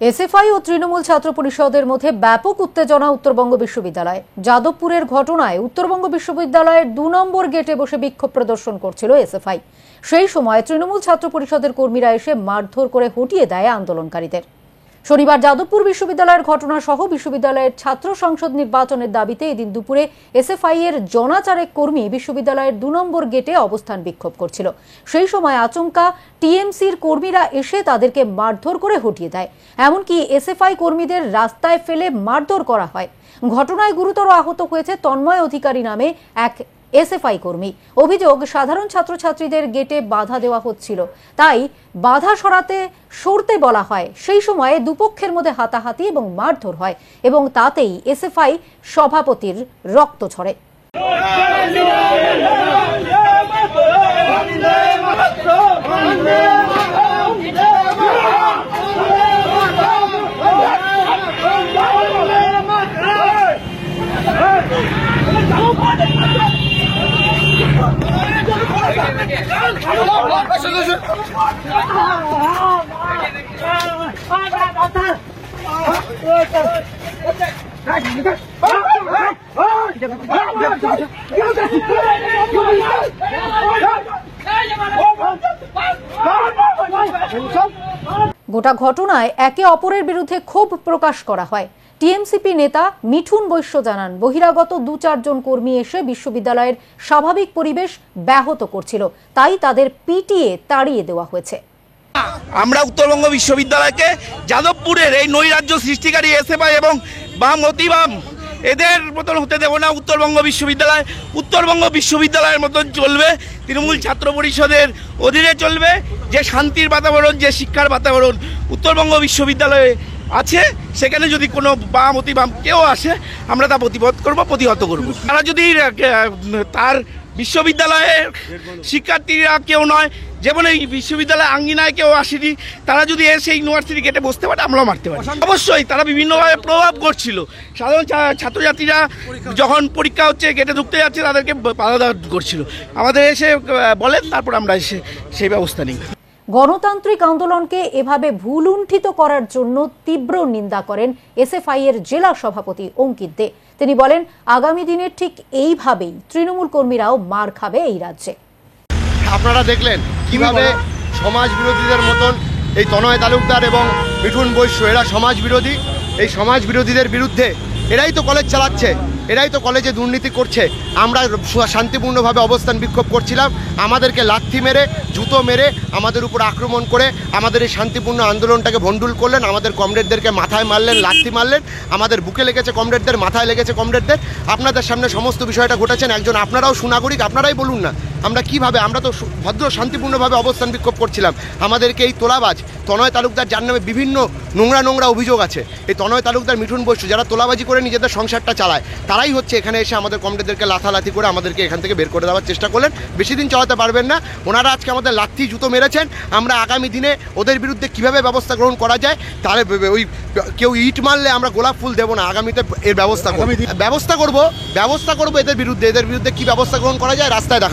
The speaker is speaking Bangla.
এসএফআই ও তৃণমূল ছাত্র পরিষদের মধ্যে ব্যাপক উত্তেজনা উত্তরবঙ্গ বিশ্ববিদ্যালয়ে। যাদবপুরের ঘটনায় উত্তরবঙ্গ বিশ্ববিদ্যালয়ের ২ নম্বর গেটে বসে বিক্ষোভ প্রদর্শন করছিল এসএফআই। সেই সময় তৃণমূল ছাত্র পরিষদের কর্মীরা এসে মারধর করে হটিয়ে দেয় আন্দোলনকারীদের। শনিবার যাদবপুর বিশ্ববিদ্যালয়ের ঘটনা সহ বিশ্ববিদ্যালয়ের ছাত্র সংসদ নির্বাচনের দাবিতে এদিন দুপুরে এসএফআই এর জনাচারেক কর্মী বিশ্ববিদ্যালয়ের ২ নম্বর গেটে অবস্থান বিক্ষোভ করছিল। সেই সময় আচমকা টিএমসির কর্মীরা এসে তাদেরকে মারধর করে হটিয়ে দেয়। এমনকি এসএফআই কর্মীদের রাস্তায় ফেলে মারধর করা হয়। ঘটনায় গুরুতর আহত হয়েছে তন্ময় অধিকারী নামে এক এসএফআই কর্মী। অভিযোগ, সাধারণ ছাত্রছাত্রীদের গেটে বাধা দেওয়া হচ্ছিল, তাই বাধা সরতে বলা হয়। সেই সময়ে দুপক্ষের মধ্যে হাতাহাতি এবং মারধর হয় এবং তাতেই এসএফআই সভাপতির রক্ত ঝরে। গোটা ঘটনায় একে অপরের বিরুদ্ধে ক্ষোভ প্রকাশ করা হয়। টিএমসিপি নেতা মিঠুন বৈশ্য জানান, বহিরাগত ২-৪ জন কর্মী এসে বিশ্ববিদ্যালয়ের স্বাভাবিক পরিবেশ ব্যাহত করছিল, তাই তাদের পিটিয়ে তাড়িয়ে দেওয়া হয়েছে। আমরা উত্তরবঙ্গ বিশ্ববিদ্যালয়কে যাদবপুরের এই নৈরাজ্য সৃষ্টিকারী এসএফআই এবং বাম অতিবাম এদের মতন হতে দেব না। উত্তরবঙ্গ বিশ্ববিদ্যালয়ের মতন চলবে, তৃণমূল ছাত্র পরিষদের অধীনে চলবে। যে শান্তির বাতাবরণ, যে শিক্ষার বাতাবরণ উত্তরবঙ্গ বিশ্ববিদ্যালয়ে আছে, সেখানে যদি কোনো বাম অতিবাম কেউ আসে, আমরা তা প্রতিহত করব। তারা যদি তার বিশ্ববিদ্যালয়ের শিক্ষার্থীরা কেউ নয়, যেমন এই বিশ্ববিদ্যালয়ের আঙ্গিনায় কেউ আসেনি, তারা যদি এসে ইউনিভার্সিটি গেটে বসতে পারে, আমরাও মারতে পারি। অবশ্যই তারা বিভিন্নভাবে প্রভাব করছিল। সাধারণ ছাত্রছাত্রীরা যখন পরীক্ষা হচ্ছে, গেটে ঢুকতে যাচ্ছে, তাদেরকে বাধা করছিল। আমাদের এসে বলেন, তারপর আমরা এসে সেই ব্যবস্থা নিই। গণতান্ত্রিক আন্দোলনকে এভাবে ভুলুণ্ঠিত করার জন্য তীব্র নিন্দা করেন এসএফআই এর জেলা সভাপতি অঙ্কিত দে। তিনি বলেন, আগামী দিনে ঠিক এইভাবেই তৃণমূল কর্মীরাও মার খাবে এই রাজ্যে। আপনারা দেখলেন কিভাবে সমাজ বিরোধীদের মতন এই তনয় তালুকদার এবং মিঠুন বৈশ্য, এরা সমাজ বিরোধী। এই সমাজ বিরোধীদের বিরুদ্ধে এরাই তো কলেজ চালাচ্ছে, এরাই তো কলেজে দুর্নীতি করছে। আমরা শান্তিপূর্ণভাবে অবস্থান বিক্ষোভ করছিলাম, আমাদেরকে লাথি মেরে, জুতো মেরে আমাদের উপর আক্রমণ করে আমাদের এই শান্তিপূর্ণ আন্দোলনটাকে ভণ্ডুল করলেন। আমাদের কমরেডদেরকে মাথায় মারলেন, লাথি মারলেন। আমাদের বুকে লেগেছে কমরেডদের, মাথায় লেগেছে কমরেডদের। আপনাদের সামনে সমস্ত বিষয়টা ঘটেছেন। একজন আপনারাও সুনাগরিক, আপনারাই বলুন না আমরা কিভাবে, আমরা তো ভদ্র শান্তিপূর্ণভাবে অবস্থান বিক্ষোভ করছিলাম। আমাদেরকে এই তোলাবাজ তনয় তালুকদার, যার নামে বিভিন্ন নোংরা অভিযোগ আছে, এই তনয় তালুকদার, মিঠুন বৈশ্য, যারা তোলাবাজি করে নিজেদের সংসারটা চালায়, তারাই হচ্ছে এখানে এসে আমাদের কমরেডদেরকে লাথালাথি করে আমাদেরকে এখান থেকে বের করে দেওয়ার চেষ্টা করলেন। বেশি দিন চালাতে পারবেন না। ওনারা আজকে আমাদের লাথি জুতো মেরেছেন। আমরা আগামী দিনে ওদের বিরুদ্ধে কিভাবে ব্যবস্থা গ্রহণ করা যায়, তাহলে ওই কেউ ইট মারলে আমরা গোলাপ ফুল দেবো না। আগামীতে এর ব্যবস্থা করবো এদের বিরুদ্ধে কি ব্যবস্থা গ্রহণ করা যায় রাস্তায় দেখা।